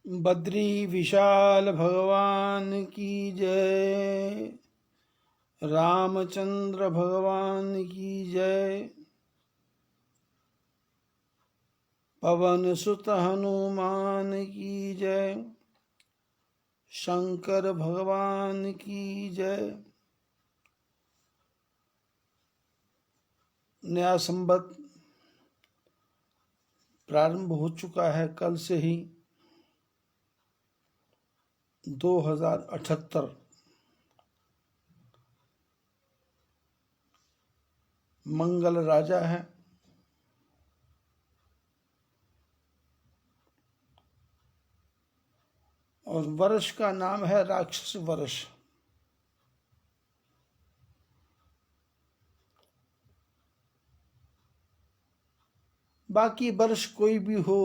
बद्री विशाल भगवान की जय। रामचंद्र भगवान की जय। पवन सुत हनुमान की जय। शंकर भगवान की जय। नया संवत प्रारंभ हो चुका है कल से ही 2078 मंगल राजा है और वर्ष का नाम है राक्षस वर्ष। बाकी वर्ष कोई भी हो,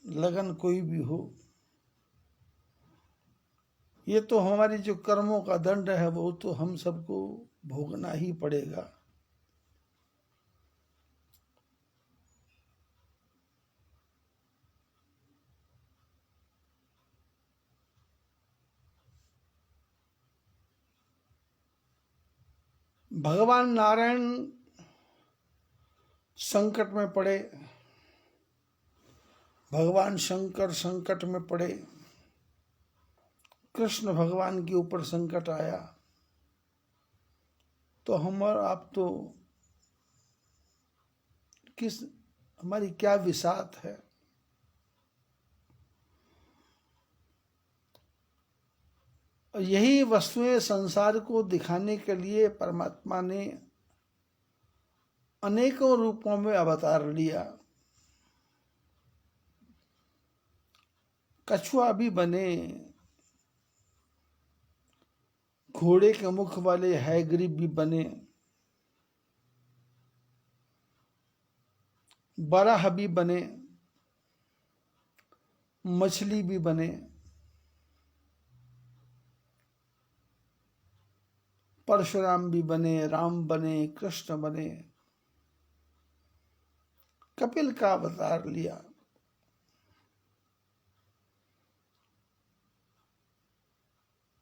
लगन कोई भी हो, ये तो हमारी जो कर्मों का दंड है वो तो हम सबको भोगना ही पड़ेगा। भगवान नारायण संकट में पड़े, भगवान शंकर संकट में पड़े, कृष्ण भगवान के ऊपर संकट आया तो हम और आप तो हमारी क्या विसात है। और यही वस्तुएं संसार को दिखाने के लिए परमात्मा ने अनेकों रूपों में अवतार लिया। कछुआ भी बने, घोड़े के मुख वाले हैग्रीव भी बने, बराह भी बने, मछली भी बने, परशुराम भी बने, राम बने, कृष्ण बने, कपिल का अवतार लिया।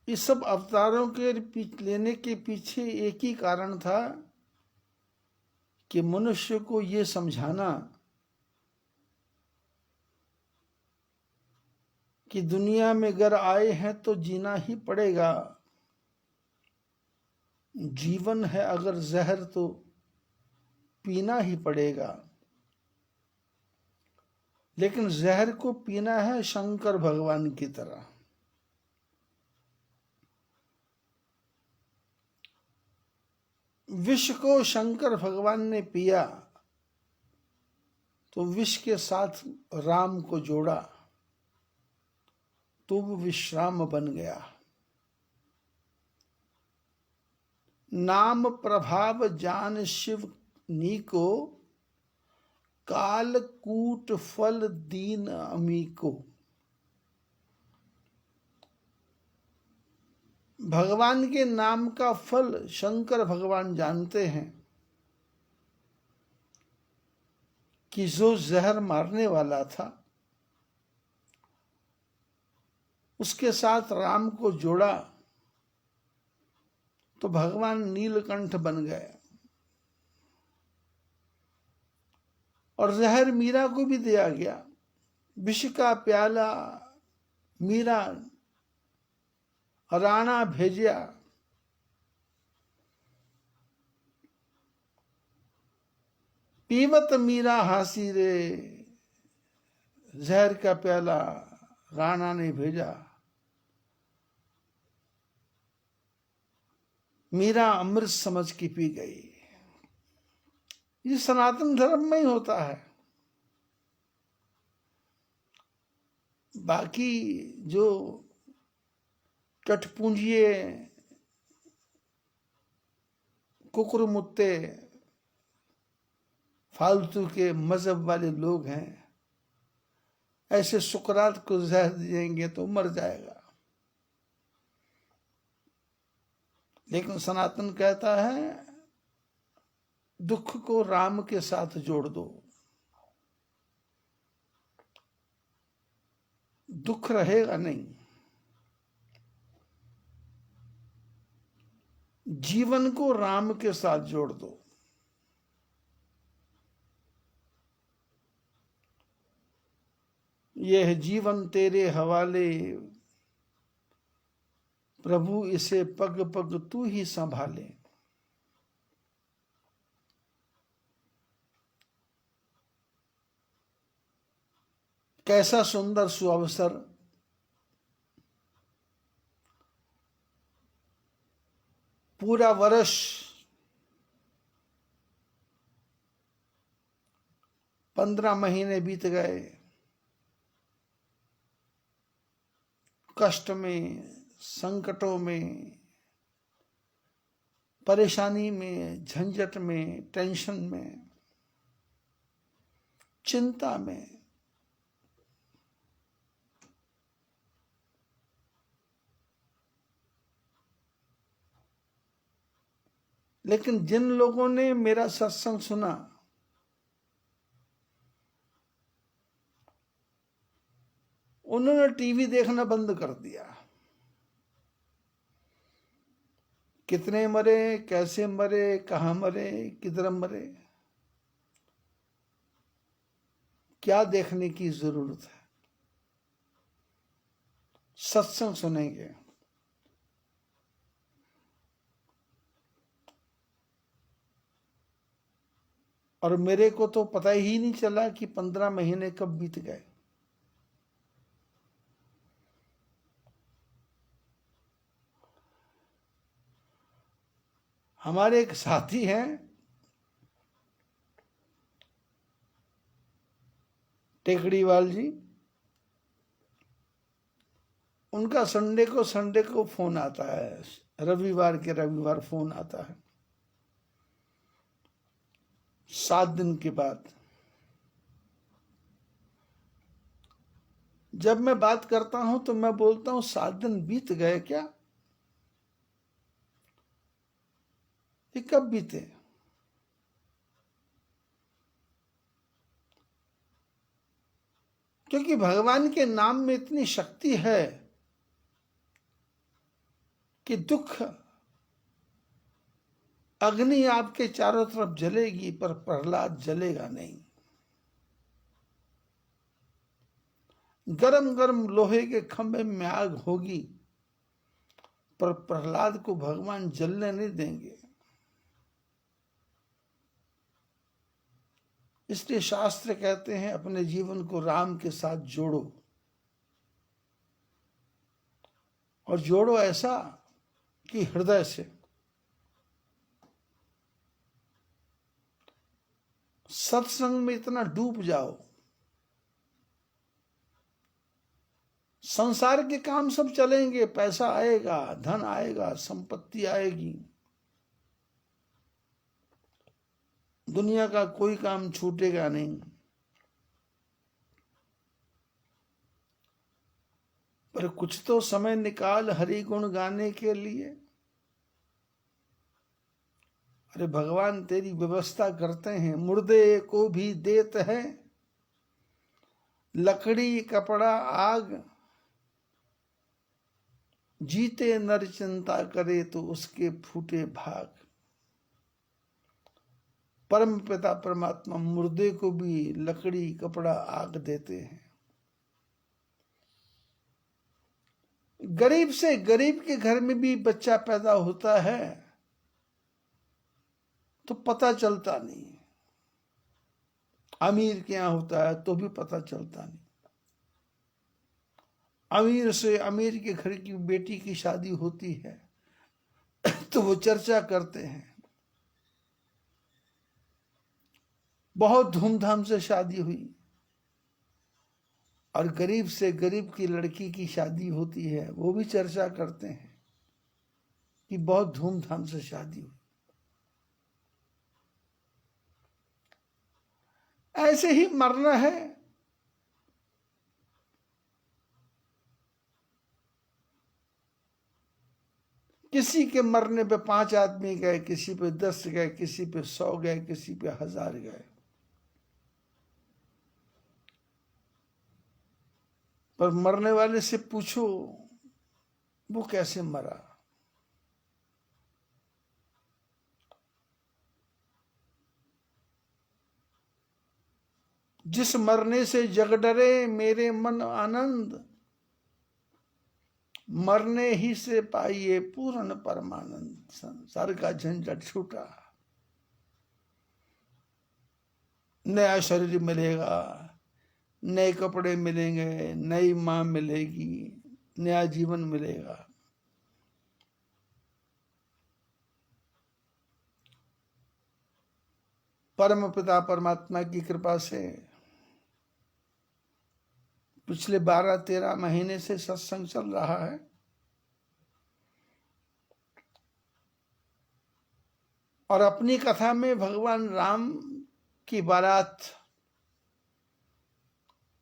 इस सब अवतारों के लेने के पीछे एक ही कारण था कि मनुष्य को ये समझाना कि दुनिया में अगर आए हैं तो जीना ही पड़ेगा। जीवन है अगर जहर तो पीना ही पड़ेगा, लेकिन जहर को पीना है शंकर भगवान की तरह। विष को शंकर भगवान ने पिया तो विष के साथ राम को जोड़ा तो वो विश्राम बन गया। नाम प्रभाव जान शिव नीको, कालकूट फल दीन अमीको। भगवान के नाम का फल शंकर भगवान जानते हैं कि जो जहर मारने वाला था उसके साथ राम को जोड़ा तो भगवान नीलकंठ बन गए। और जहर मीरा को भी दिया गया। विष का प्याला मीरा राणा भेजिया, पीवत मीरा हासी रे। जहर का प्याला राणा ने भेजा, मीरा अमृत समझ के पी गई। ये सनातन धर्म में ही होता है। बाकी जो टटपूंजिए कुकुरमुत्ते फालतू के मजहब वाले लोग हैं, ऐसे सुकरात को जहर देंगे तो मर जाएगा। लेकिन सनातन कहता है दुख को राम के साथ जोड़ दो। दुख रहेगा नहीं। जीवन को राम के साथ जोड़ दो। यह जीवन तेरे हवाले, प्रभु इसे पग पग तू ही संभाले। कैसा सुंदर सुअवसर, पूरा वर्ष 15 महीने बीत गए, कष्ट में, संकटों में, परेशानी में, झंझट में, टेंशन में, चिंता में। लेकिन जिन लोगों ने मेरा सत्संग सुना, उन्होंने टीवी देखना बंद कर दिया। कितने मरे, कैसे मरे, कहां मरे, किधर मरे, क्या देखने की जरूरत है। सत्संग सुनेंगे। और मेरे को तो पता ही नहीं चला कि 15 महीने कब बीत गए। हमारे एक साथी हैं, टेकड़ीवाल जी, उनका संडे को फोन आता है, रविवार के रविवार फोन आता है, 7 दिन के बाद। जब मैं बात करता हूं तो मैं बोलता हूं 7 दिन बीत गए क्या? ये कब बीते? क्योंकि भगवान के नाम में इतनी शक्ति है कि दुख अग्नि आपके चारों तरफ जलेगी पर प्रहलाद जलेगा नहीं। गरम गरम लोहे के खंभे में आग होगी पर प्रहलाद को भगवान जलने नहीं देंगे। इसलिए शास्त्र कहते हैं अपने जीवन को राम के साथ जोड़ो, और जोड़ो ऐसा कि हृदय से। सत्संग में इतना डूब जाओ, संसार के काम सब चलेंगे, पैसा आएगा, धन आएगा, संपत्ति आएगी, दुनिया का कोई काम छूटेगा नहीं, पर कुछ तो समय निकाल हरि गुण गाने के लिए। अरे भगवान तेरी व्यवस्था करते हैं, मुर्दे को भी देते हैं, लकड़ी कपड़ा आग, जीते नर चिंता करे तो उसके फूटे भाग। परम पिता परमात्मा मुर्दे को भी लकड़ी कपड़ा आग देते हैं। गरीब से गरीब के घर में भी बच्चा पैदा होता है तो पता चलता नहीं, अमीर के यहां होता है तो भी पता चलता नहीं। अमीर से अमीर के घर की बेटी की शादी होती है तो वो चर्चा करते हैं, बहुत धूमधाम से शादी हुई। और गरीब से गरीब की लड़की की शादी होती है, वो भी चर्चा करते हैं कि बहुत धूमधाम से शादी हुई। ऐसे ही मरना है। किसी के मरने पे 5 आदमी गए, किसी पे 10 गए, किसी पे 100 गए, किसी पे 1000 गए। पर मरने वाले से पूछो वो कैसे मरा। जिस मरने से जग डरे मेरे मन आनंद, मरने ही से पाइए पूर्ण परमानंद। संसार का झंझट छूटा, नया शरीर मिलेगा, नए कपड़े मिलेंगे, नई मां मिलेगी, नया जीवन मिलेगा। परम पिता परमात्मा की कृपा से पिछले 12-13 महीने से सत्संग चल रहा है। और अपनी कथा में भगवान राम की बारात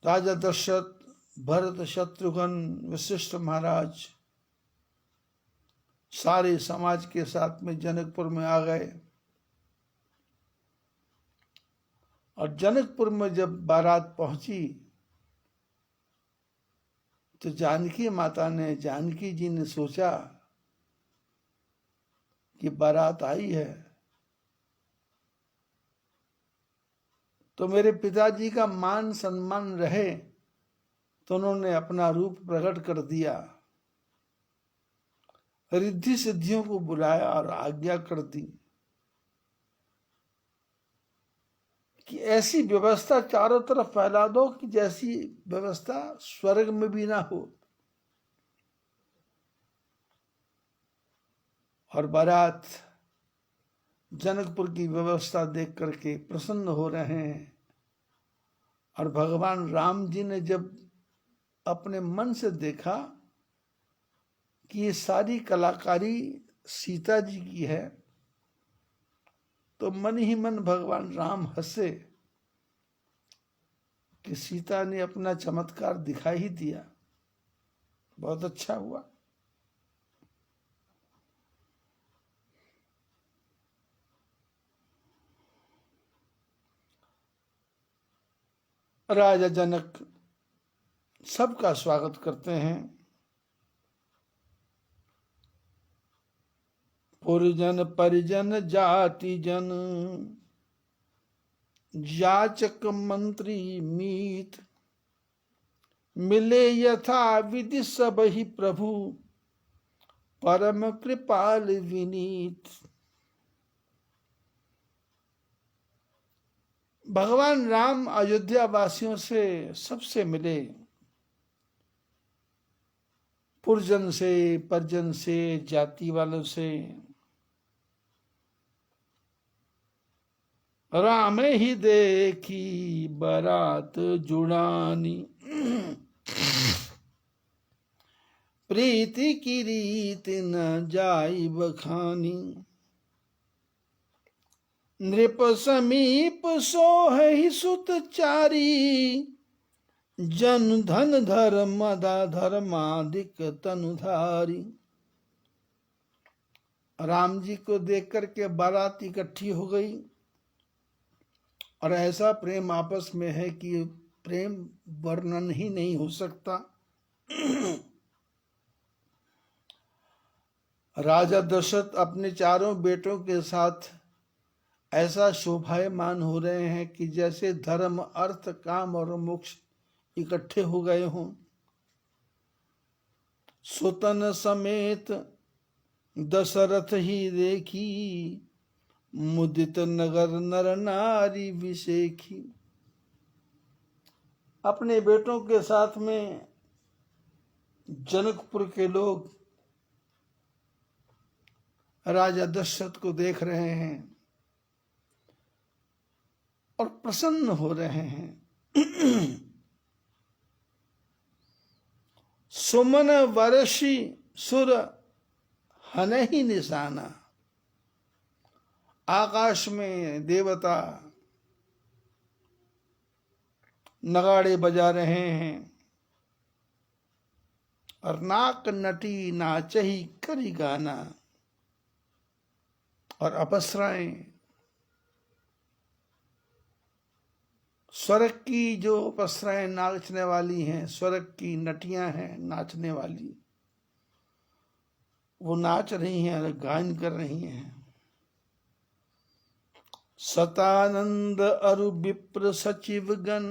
राजा दशरथ, भरत, शत्रुघ्न, वशिष्ठ महाराज सारे समाज के साथ में जनकपुर में आ गए। और जनकपुर में जब बारात पहुंची तो जानकी माता ने, जानकी जी ने सोचा कि बारात आई है तो मेरे पिताजी का मान सम्मान रहे, तो उन्होंने अपना रूप प्रकट कर दिया, रिद्धि सिद्धियों को बुलाया और आज्ञा कर दी कि ऐसी व्यवस्था चारों तरफ फैला दो कि जैसी व्यवस्था स्वर्ग में भी ना हो। और बारात जनकपुर की व्यवस्था देख करके प्रसन्न हो रहे हैं। और भगवान राम जी ने जब अपने मन से देखा कि ये सारी कलाकारी सीता जी की है, तो मन ही मन भगवान राम हंसे कि सीता ने अपना चमत्कार दिखा ही दिया, बहुत अच्छा हुआ। राजा जनक सबका स्वागत करते हैं। पुरजन परिजन जाति जन, याचक मंत्री मीत, मिले यथा विधि सब ही प्रभु, परम कृपाल विनीत। भगवान राम अयोध्या वासियों से सबसे मिले, पुरजन से, परिजन से, जाति वालों से। राम ही देखी बारात जुड़ानी, प्रीति की रीत न जाई बखानी। नृप समीप सोह ही सुत चारी, जन धन धर्म धर्माधिक तनुधारी। राम जी को देख करके बारात इकट्ठी हो गई। और ऐसा प्रेम आपस में है कि प्रेम वर्णन ही नहीं हो सकता। राजा दशरथ अपने चारों बेटों के साथ ऐसा शोभायमान हो रहे हैं कि जैसे धर्म, अर्थ, काम और मोक्ष इकट्ठे हो गए हों। सुतन समेत दशरथ ही देखी, मुदित नगर नर नारी विशेखी। अपने बेटों के साथ में जनकपुर के लोग राजा दशरथ को देख रहे हैं और प्रसन्न हो रहे हैं। सुमन वर्षी सुर हनहि निशाना। आकाश में देवता नगाड़े बजा रहे हैं और नाक नटी नाचही करी गाना। और अप्सराएं स्वर्ग की जो अप्सराएं नाचने वाली हैं, स्वर्ग की नटियां हैं नाचने वाली, वो नाच रही हैं और गान कर रही हैं। सतानंद अरु विप्र सचिव गण,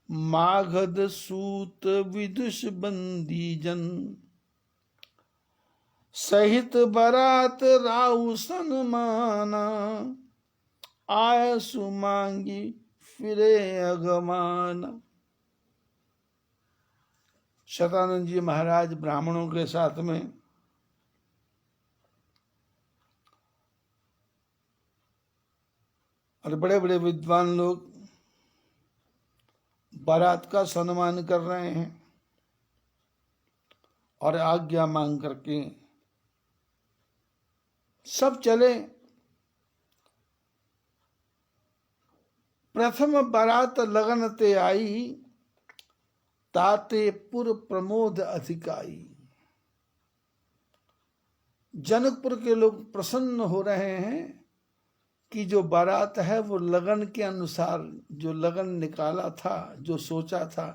मागध सूत विदुष बंदी जन, सहित बरात राउ सनमाना, आय सुमांगी फिरे अगमान। शतानंद जी महाराज ब्राह्मणों के साथ में और बड़े बड़े विद्वान लोग बारात का सम्मान कर रहे हैं और आज्ञा मांग करके सब चले। प्रथम बारात लगन ते आई, ताते पुर प्रमोद अधिकाई। जनकपुर के लोग प्रसन्न हो रहे हैं कि जो बारात है वो लगन के अनुसार, जो लगन निकाला था, जो सोचा था,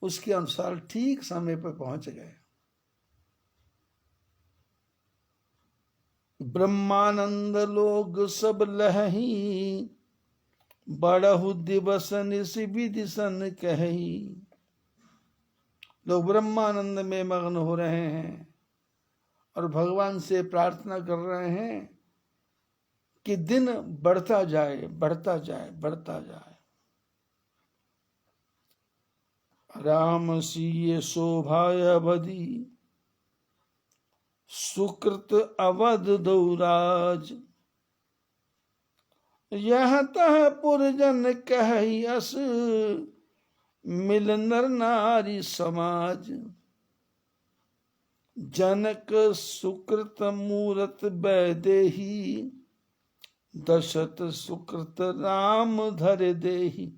उसके अनुसार ठीक समय पर पहुंच गए। ब्रह्मानंद लोग सब लहही, बड़हु दिवस निस विदिशन कही। लोग ब्रह्मानंद में मग्न हो रहे हैं और भगवान से प्रार्थना कर रहे हैं कि दिन बढ़ता जाए, बढ़ता जाए, बढ़ता जाए। राम सीय शोभाय अवधि, सुकृत अवध दौराज। यह तह पुरजन कहि अस, मिल नर नारी समाज। जनक सुकृत मूरत वैदेही, दशरथ सुकृत राम धर देही।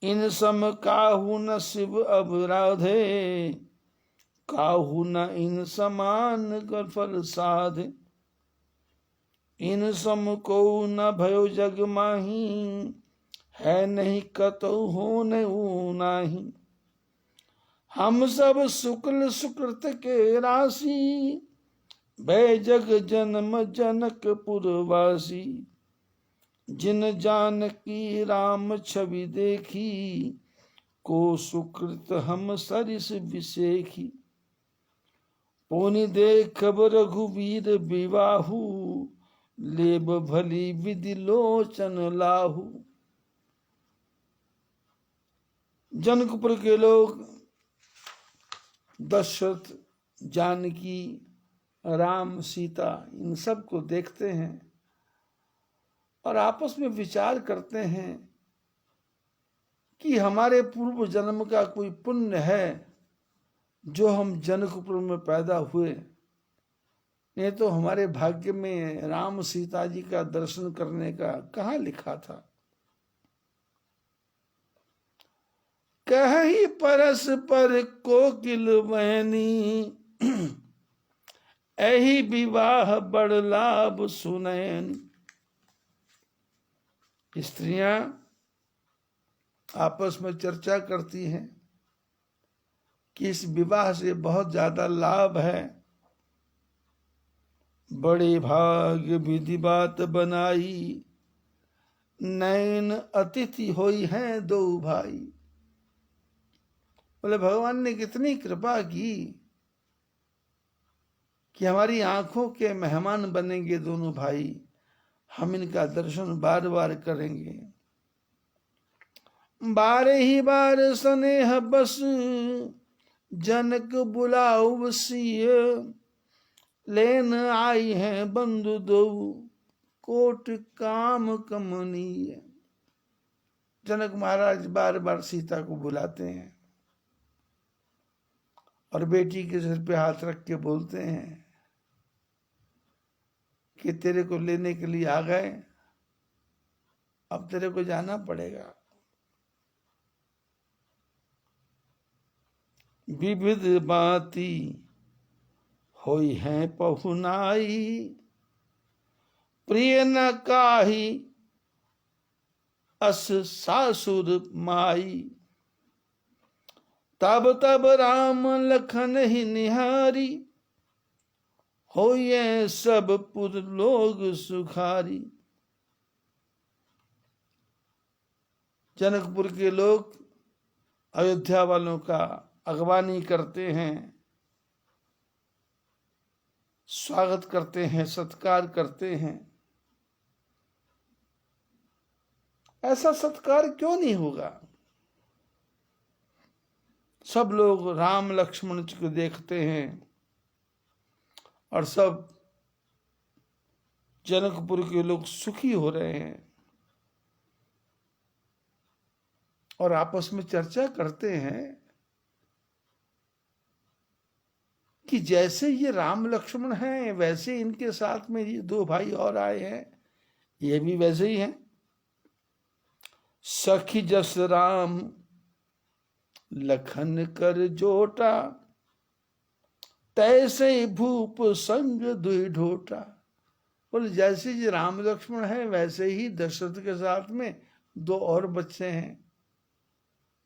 इन सम काहू न शिव अबराधे, काहू न इन समान गफल साधे। इन सम को न भयो जग माही, है नहीं कतहु हो नाही। हम सब शुक्ल सुकृत के राशि, भय जग जन्म जनकपुर वासी। जिन जानकी राम छवि देखी, को सुकृत हम सरिस विसेखी। पुनि देखब रघुवीर विवाहु, लेब भली विधि लोचन लाहू। जनकपुर के लोग दशरथ, जानकी, राम, सीता, इन सब को देखते हैं और आपस में विचार करते हैं कि हमारे पूर्व जन्म का कोई पुण्य है जो हम जनकपुर में पैदा हुए, नहीं तो हमारे भाग्य में राम सीता जी का दर्शन करने का कहाँ लिखा था। कहीं परस पर कोकिल वैनी, एही विवाह बड़ लाभ सुनैन। स्त्रियां आपस में चर्चा करती हैं कि इस विवाह से बहुत ज्यादा लाभ है। बड़े भाग्य विधि बात बनाई, नैन अतिथि होई हैं दो भाई। बोले भगवान ने कितनी कृपा की कि हमारी आंखों के मेहमान बनेंगे दोनों भाई, हम इनका दर्शन बार बार करेंगे। बारे ही बार स्नेह बस, जनक बुलाऊ सिय। लेन आई हैं बंधु दो, कोट काम कमनीय। जनक महाराज बार बार सीता को बुलाते हैं और बेटी के सिर पे हाथ रख के बोलते हैं कि तेरे को लेने के लिए आ गए, अब तेरे को जाना पड़ेगा। विविध बाती होई हैं पहुनाई, प्रिय न काही अस सासुर माई। तब तब राम लखन ही निहारी, हो ये सब पुर लोग सुखारी। जनकपुर के लोग अयोध्या वालों का अगवानी करते हैं, स्वागत करते हैं, सत्कार करते हैं। ऐसा सत्कार क्यों नहीं होगा? सब लोग राम लक्ष्मण जी को देखते हैं और सब जनकपुर के लोग सुखी हो रहे हैं और आपस में चर्चा करते हैं कि जैसे ये राम लक्ष्मण हैं वैसे इनके साथ में ये दो भाई और आए हैं, ये भी वैसे ही हैं। सखी जस राम लखन कर जोटा, तैसे भूप संग दुई ढोटा। बोले जैसे जी राम लक्ष्मण है वैसे ही दशरथ के साथ में दो और बच्चे हैं,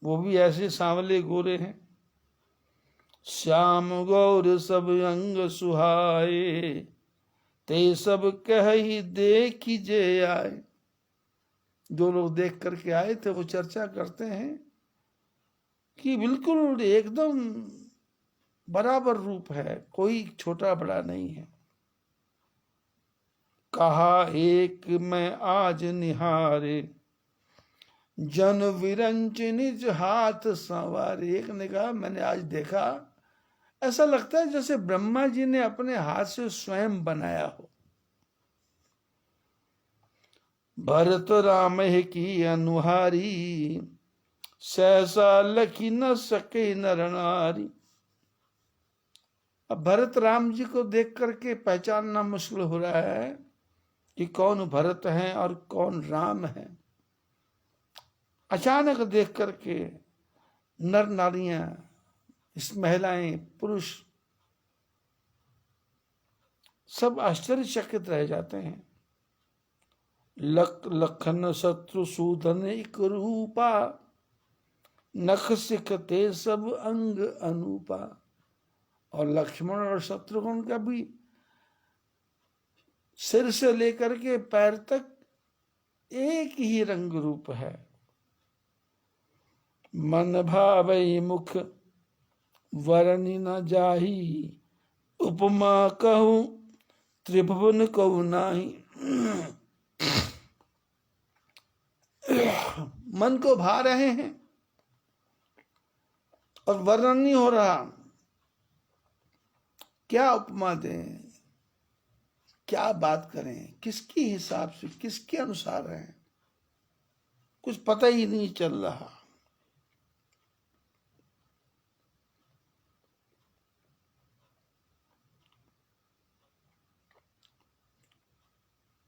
वो भी ऐसे सांवले गोरे हैं। श्याम गौर सब अंग सुहाए, ते सब कह ही देखी जे आए। जो लोग देख करके आए थे वो चर्चा करते हैं कि बिल्कुल एकदम बराबर रूप है, कोई छोटा बड़ा नहीं है। कहा एक मैं आज निहारे, जन विरंच निज हाथ संवारे। एक ने कहा मैंने आज देखा, ऐसा लगता है जैसे ब्रह्मा जी ने अपने हाथ से स्वयं बनाया हो। भरत राम की अनुहारी, सहसा लखी न सके नर नारी। अब भरत राम जी को देख करके पहचानना मुश्किल हो रहा है कि कौन भरत हैं और कौन राम है। अचानक देख करके नर नारियां, इस महिलाएं, पुरुष सब आश्चर्यचकित रह जाते हैं। लखन शत्रु सूदन एक रूपा, नख सिखते सब अंग अनूपा। और लक्ष्मण और शत्रुघ्न का भी सिर से लेकर के पैर तक एक ही रंग रूप है। मन भावई मुख वरनि न जाही, उपमा कहूं त्रिभुवन कहूं नाही। मन को भा रहे हैं और वर्णन नहीं हो रहा। क्या उपमा दें, क्या बात करें, किसके हिसाब से, किसके अनुसार है, कुछ पता ही नहीं चल रहा।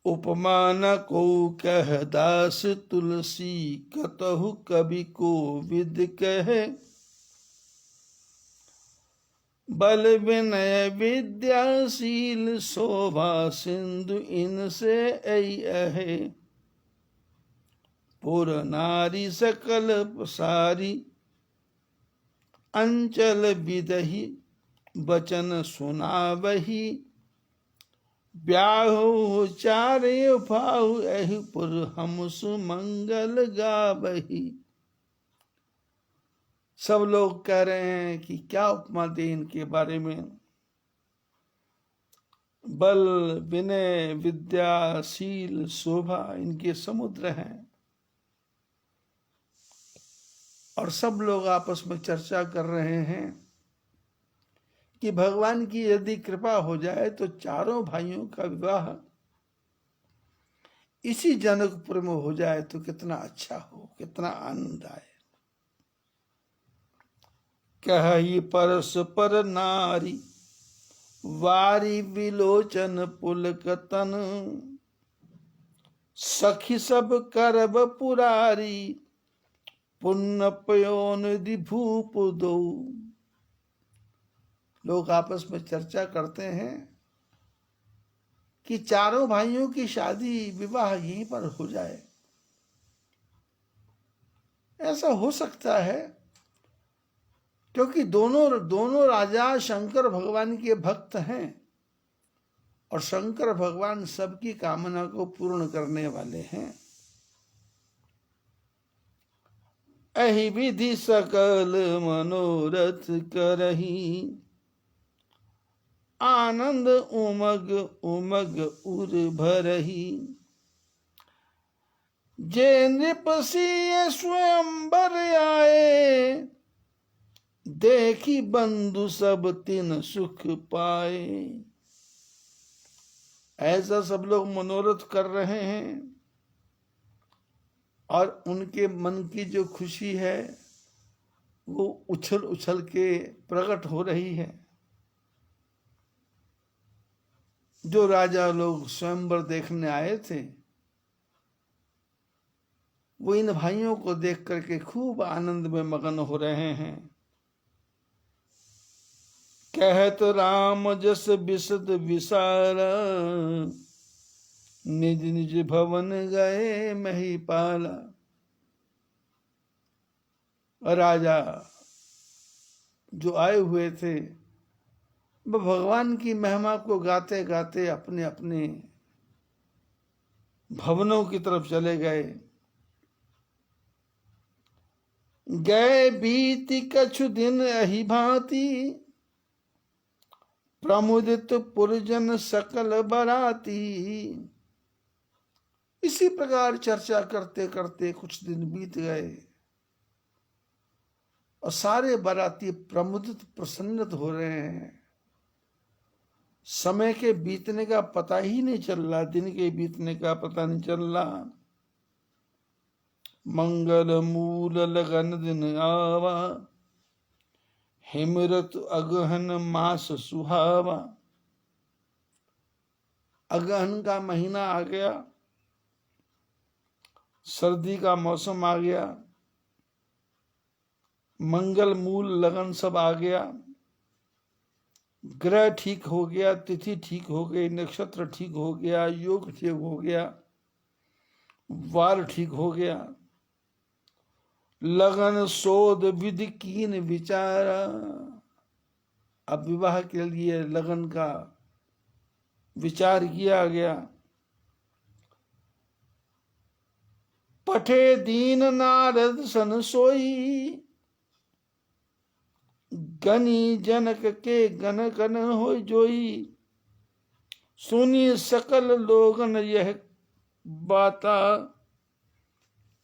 उपमान को कह दास तुलसी, कतहु कवि को विद कहे। बल विनय विद्याशील शोभा सिंधु इनसे अहे। पुर नारी सकल सारी, अंचल विदही बचन सुनावही। ब्याहु चारे फाहु एहि पुर हम सुमंगल गावही। सब लोग कह रहे हैं कि क्या उपमा दे इनके बारे में। बल विनय विद्याशील शोभा इनके समुद्र हैं। और सब लोग आपस में चर्चा कर रहे हैं कि भगवान की यदि कृपा हो जाए तो चारों भाइयों का विवाह इसी जनकपुर में हो जाए तो कितना अच्छा हो, कितना आनंद आए। कही परस्पर नारी, वारी विलोचन पुलकतन। सखी सब करब पुरारी, पुण्य पयोन भूप दो। लोग आपस में चर्चा करते हैं कि चारों भाइयों की शादी विवाह यहीं पर हो जाए। ऐसा हो सकता है क्योंकि दोनों राजा शंकर भगवान के भक्त हैं और शंकर भगवान सबकी कामना को पूर्ण करने वाले हैं। एहि विधि सकल मनोरथ करही, आनंद उमग उमग उर भरही। जे नृप सिय स्वयंवर आए, देखी बंधु सब तिन सुख पाए। ऐसा सब लोग मनोरथ कर रहे हैं और उनके मन की जो खुशी है वो उछल उछल के प्रकट हो रही है। जो राजा लोग स्वयंवर देखने आए थे वो इन भाइयों को देख करके खूब आनंद में मगन हो रहे हैं। कहत राम जस बिसद विसारा, निज निज भवन गए महिपाला। राजा जो आए हुए थे वह भगवान की महिमा को गाते गाते अपने अपने भवनों की तरफ चले गए। गए बीती कछु दिन अहि भांति, प्रमुदित पुरजन सकल बराती। इसी प्रकार चर्चा करते करते कुछ दिन बीत गए और सारे बाराती प्रमुदित प्रसन्नित हो रहे हैं। समय के बीतने का पता ही नहीं चल रहा, दिन के बीतने का पता नहीं चल रहा। मंगल मूल लगन दिन आवा, हिमरत अगहन मास सुहावा। अगहन का महीना आ गया, सर्दी का मौसम आ गया, मंगल मूल लगन सब आ गया। ग्रह ठीक हो गया, तिथि ठीक हो गई, नक्षत्र ठीक हो गया, योग ठीक हो गया, वार ठीक हो गया। लगन शोध विधि कीन विचारा। अब विवाह के लिए लगन का विचार किया गया। पठे दीन नारद सन सोई, गनी जनक के गन गन हो जोई। सुनी सकल लोगन यह बाता,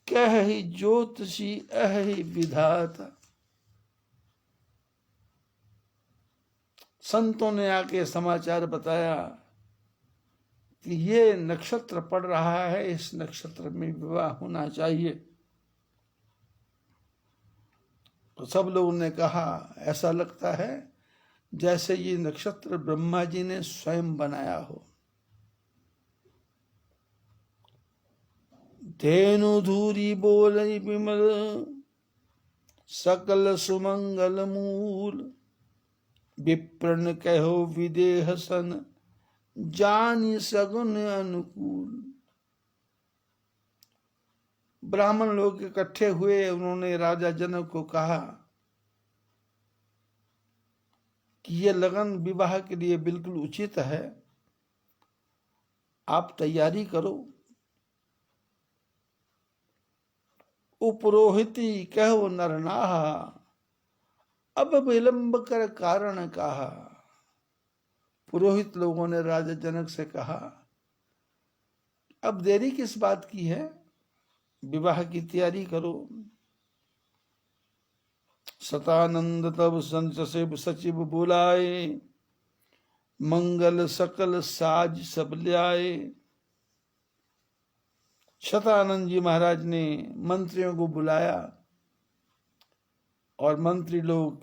कह ही ज्योतिषी अहि विधाता। संतों ने आके समाचार बताया कि ये नक्षत्र पड़ रहा है, इस नक्षत्र में विवाह होना चाहिए। तो सब लोगों ने कहा ऐसा लगता है जैसे ये नक्षत्र ब्रह्मा जी ने स्वयं बनाया हो। धेनु धूरी बोलई विमल, सकल सुमंगल मूल। विप्रन कहो विदेह सन, जानी सगुन अनुकूल। ब्राह्मण लोग इकट्ठे हुए, उन्होंने राजा जनक को कहा कि ये लगन विवाह के लिए बिल्कुल उचित है, आप तैयारी करो। उपरोहिती कहो नरनाहा, अब विलंब कर कारण कहा। पुरोहित लोगों ने राजा जनक से कहा अब देरी किस बात की है, विवाह की तैयारी करो। सतानंद तब संत सचिव बुलाए, मंगल सकल साज सब ल्याए। शतानंद जी महाराज ने मंत्रियों को बुलाया और मंत्री लोग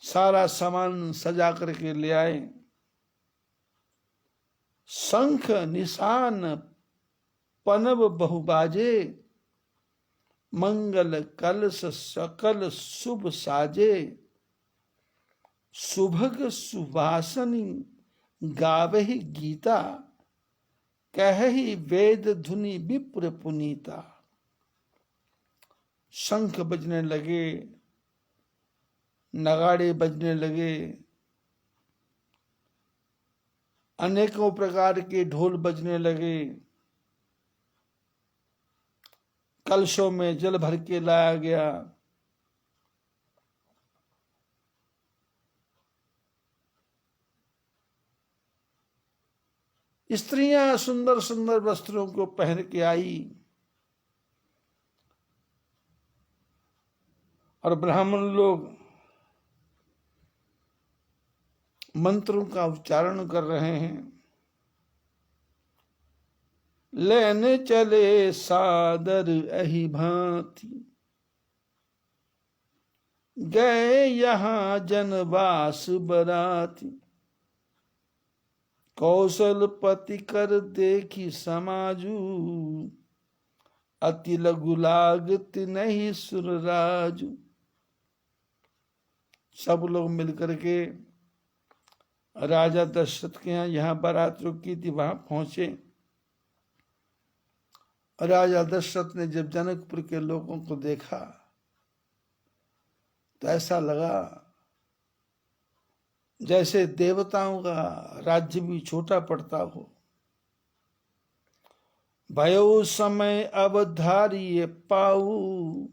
सारा सामान सजा करके ले आए। शंख निशान पनव बहुबाजे, मंगल कलश सकल शुभ साजे। सुभग सुवासनी गावहि गीता, कहहि वेद धुनि विप्र पुनीता। शंख बजने लगे, नगाड़े बजने लगे, अनेकों प्रकार के ढोल बजने लगे, कलशों में जल भर के लाया गया। स्त्रियां सुंदर सुंदर वस्त्रों को पहन के आई और ब्राह्मण लोग मंत्रों का उच्चारण कर रहे हैं। लेने चले सादर अहि भांति, गए यहाँ जनवास बराती। कौशलपति कर देखी समाजू, अति लघु लागत नहीं सुरराजू। सब लोग मिलकर के राजा दशरथ के यहाँ बारात रुकी थी, वहां पहुंचे। राजा दशरथ ने जब जनकपुर के लोगों को देखा तो ऐसा लगा जैसे देवताओं का राज्य भी छोटा पड़ता हो। भयो समय अवधारी पाऊ,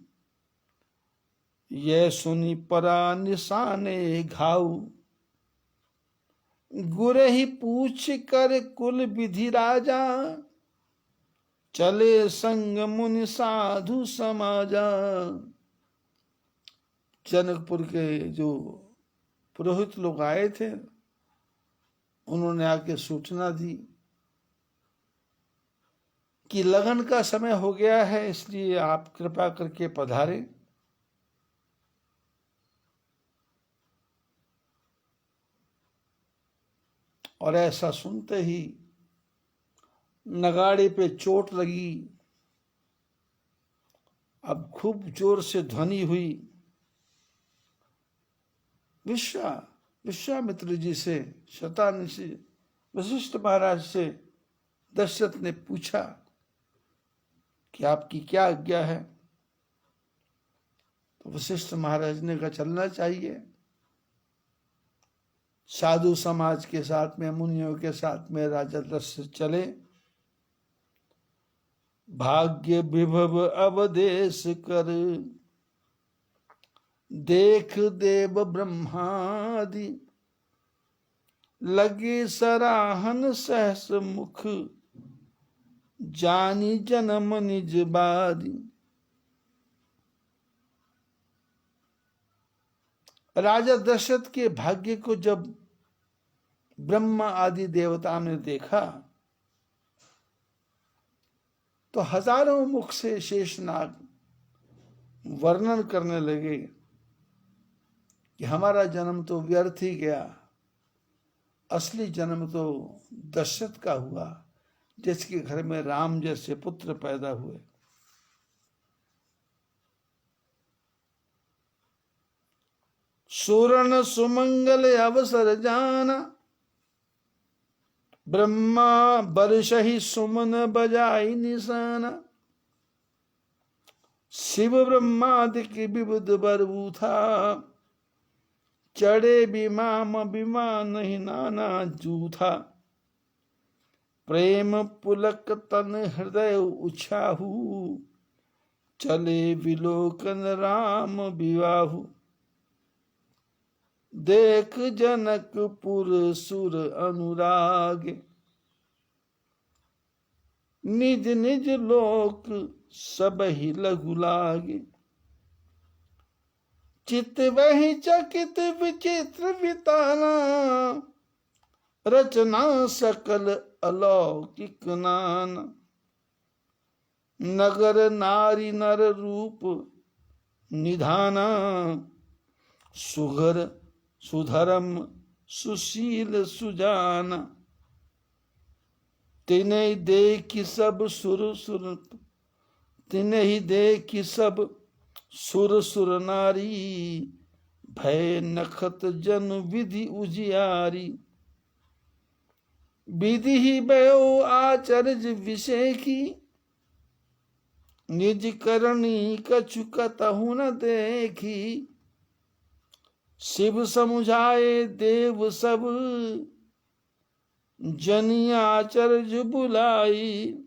ये सुनी परा निशाने घाऊ। गुरे ही पूछ कर कुल विधि राजा, चले संग मुनि साधु समाजा। जनकपुर के जो पुरोहित लोग आए थे, उन्होंने आके सूचना दी कि लगन का समय हो गया है, इसलिए आप कृपा करके पधारें। और ऐसा सुनते ही नगाड़े पे चोट लगी। अब खूब जोर से ध्वनि हुई। विश्वामित्र जी से, शतानि से, वशिष्ठ महाराज से दशरथ ने पूछा कि आपकी क्या आज्ञा है। तो वशिष्ठ महाराज ने कहा चलना चाहिए। साधु समाज के साथ में, मुनियों के साथ में राजा दशरथ चले। भाग्य विभव अवदेश कर, देख देव ब्रह्मादि। लगे सराहन सहस मुख, जानी जन्म निज बादी। राजा दशरथ के भाग्य को जब ब्रह्मा आदि देवताओं ने देखा तो हजारों मुख से शेषनाग वर्णन करने लगे कि हमारा जन्म तो व्यर्थ ही गया, असली जन्म तो दशरथ का हुआ, जिसके घर में राम जैसे पुत्र पैदा हुए। सुरण सुमंगल अवसर जाना, ब्रह्मा बरसहि सुमन बजाई निशाना। शिव ब्रह्मादि की विबुध बरबू था, चढ़े विमान विमान ही नाना जूथा। प्रेम पुलक तन हृदय उछाहू, चले विलोकन राम विवाहु। देख जनकपुर सुर अनुराग, निज निज लोक सब ही लघु लागे। चित वही चकित विचित्र विताना, रचना सकल अलौकिक नाना। नगर नारी नर रूप निधाना, सुघर सुधर्म सुशील सुजाना। तिन्हि देखि सब सुर सुर, तिन्हि देखि सब सुर सुर नारी। भय नखत जन विधि उजियारी। विधि ही भयो आचर्य विषय की, निज करनी कछु कतहु न देखी, शिव समुझाए देव सब जनियाचर्ज बुलाई।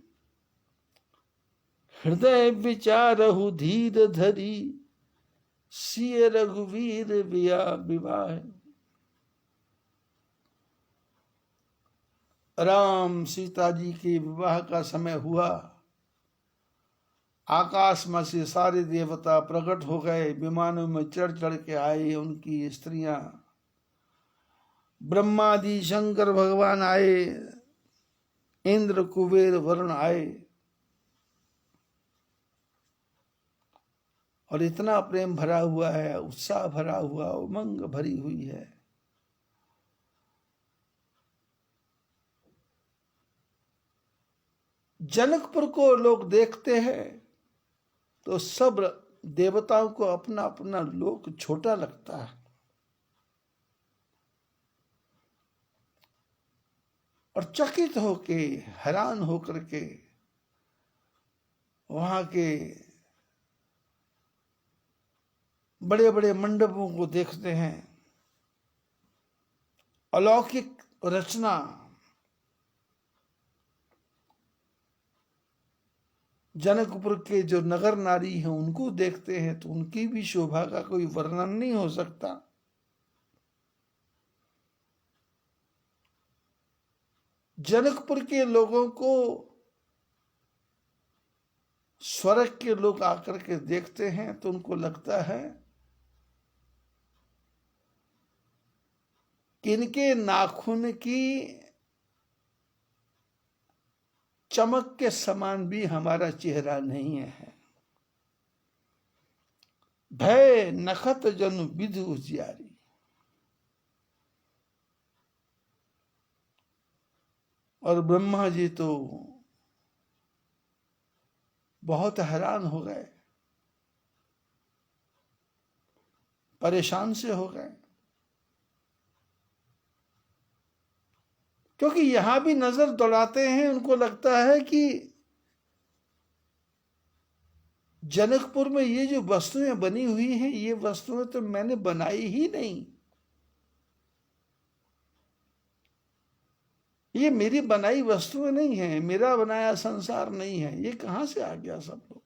हृदय विचारहु धीर धरी, सिय रघुवीर विवाह। राम सीता जी के विवाह का समय हुआ। आकाश में से सारे देवता प्रकट हो गए, विमानों में चढ़ चढ़ के आए उनकी स्त्रियां। ब्रह्मादि शंकर भगवान आए, इंद्र कुबेर वरुण आए, और इतना प्रेम भरा हुआ है, उत्साह भरा हुआ, उमंग भरी हुई है। जनकपुर को लोग देखते हैं तो सब देवताओं को अपना अपना लोक छोटा लगता है, और चकित होके, हैरान होकर के वहां के बड़े बड़े मंडपों को देखते हैं। अलौकिक रचना, जनकपुर के जो नगर नारी हैं उनको देखते हैं तो उनकी भी शोभा का कोई वर्णन नहीं हो सकता। जनकपुर के लोगों को स्वर्ग के लोग आकर के देखते हैं तो उनको लगता है कि इनके नाखून की चमक के समान भी हमारा चेहरा नहीं है। भय नखत जनु विधु उजियारी। और ब्रह्मा जी तो बहुत हैरान हो गए, परेशान से हो गए, क्योंकि यहां भी नजर दौड़ाते हैं। उनको लगता है कि जनकपुर में ये जो वस्तुएं बनी हुई हैं, ये वस्तुएं तो मैंने बनाई ही नहीं, ये मेरी बनाई वस्तुएं नहीं है, मेरा बनाया संसार नहीं है, ये कहां से आ गया सब लोग।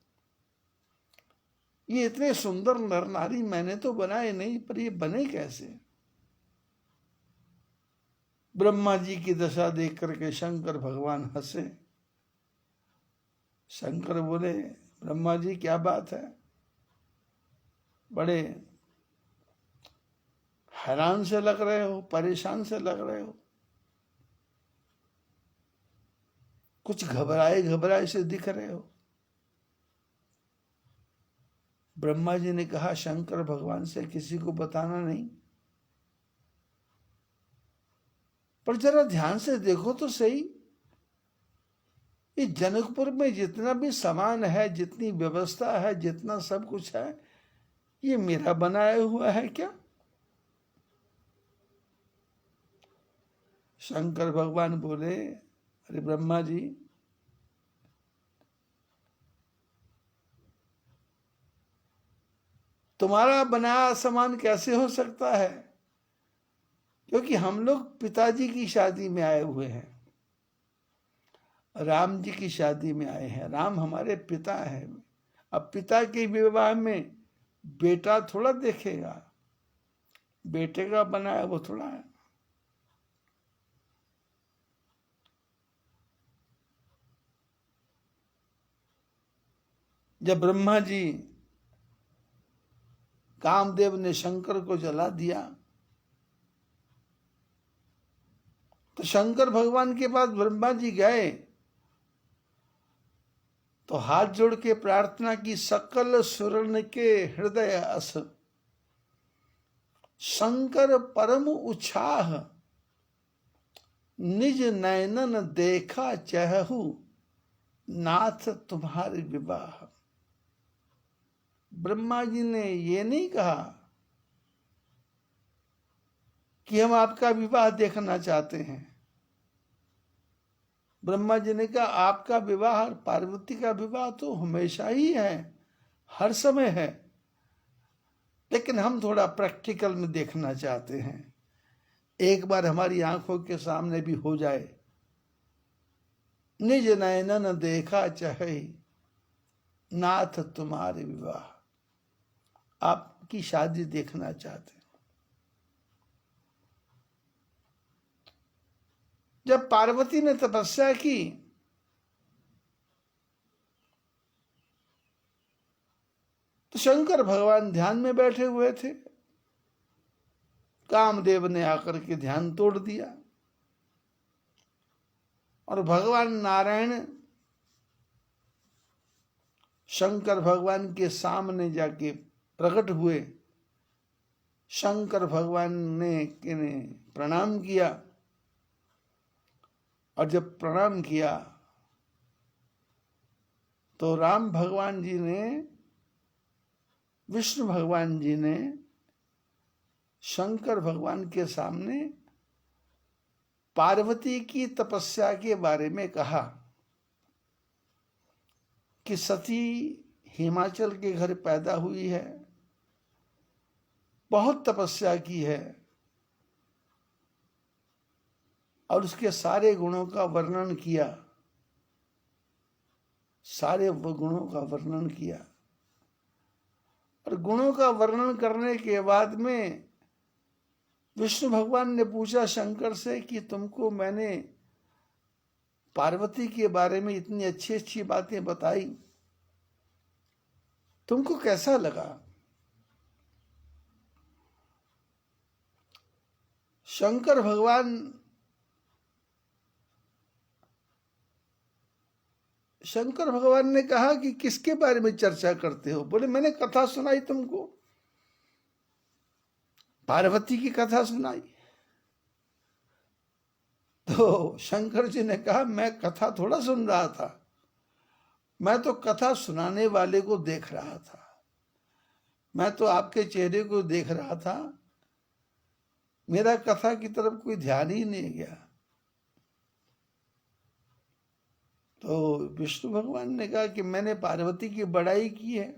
ये इतने सुंदर नर नारी मैंने तो बनाए नहीं, पर ये बने कैसे। ब्रह्मा जी की दशा देख करके शंकर भगवान हंसे। शंकर बोले, ब्रह्मा जी क्या बात है, बड़े हैरान से लग रहे हो, परेशान से लग रहे हो, कुछ घबराए घबराए से दिख रहे हो। ब्रह्मा जी ने कहा, शंकर भगवान से किसी को बताना नहीं, पर जरा ध्यान से देखो तो सही, इस जनकपुर में जितना भी सामान है, जितनी व्यवस्था है, जितना सब कुछ है, ये मेरा बनाया हुआ है क्या। शंकर भगवान बोले, अरे ब्रह्मा जी, तुम्हारा बनाया सामान कैसे हो सकता है, क्योंकि हम लोग पिताजी की शादी में आए हुए हैं, राम जी की शादी में आए हैं। राम हमारे पिता है। अब पिता के विवाह में बेटा थोड़ा देखेगा, बेटे का बनाया वो थोड़ा है। जब ब्रह्मा जी, कामदेव ने शंकर को जला दिया, तो शंकर भगवान के पास ब्रह्मा जी गए तो हाथ जोड़ के प्रार्थना की, सकल सुरन के हृदय अस शंकर परम उछाह, निज नयनन देखा चहु नाथ तुम्हारे विवाह। ब्रह्मा जी ने ये नहीं कहा कि हम आपका विवाह देखना चाहते हैं, ब्रह्मा जी ने कहा आपका विवाह और पार्वती का विवाह तो हमेशा ही है, हर समय है, लेकिन हम थोड़ा प्रैक्टिकल में देखना चाहते हैं, एक बार हमारी आंखों के सामने भी हो जाए। निज नयनन देखा चाहे नाथ तुम्हारे विवाह, आपकी शादी देखना चाहते हैं। जब पार्वती ने तपस्या की तो शंकर भगवान ध्यान में बैठे हुए थे। कामदेव ने आकर के ध्यान तोड़ दिया और भगवान नारायण शंकर भगवान के सामने जाके प्रकट हुए। शंकर भगवान ने प्रणाम किया और जब प्रणाम किया तो राम भगवान जी ने, विष्णु भगवान जी ने शंकर भगवान के सामने पार्वती की तपस्या के बारे में कहा कि सती हिमाचल के घर पैदा हुई है, बहुत तपस्या की है और उसके सारे गुणों का वर्णन किया, सारे गुणों का वर्णन किया। और गुणों का वर्णन करने के बाद में विष्णु भगवान ने पूछा शंकर से कि तुमको मैंने पार्वती के बारे में इतनी अच्छी अच्छी बातें बताई, तुमको कैसा लगा? शंकर भगवान ने कहा कि किसके बारे में चर्चा करते हो? बोले मैंने कथा सुनाई तुमको, पार्वती की कथा सुनाई। तो शंकर जी ने कहा मैं कथा थोड़ा सुन रहा था, मैं तो कथा सुनाने वाले को देख रहा था, मैं तो आपके चेहरे को देख रहा था, मेरा कथा की तरफ कोई ध्यान ही नहीं गया। तो विष्णु भगवान ने कहा कि मैंने पार्वती की बड़ाई की है।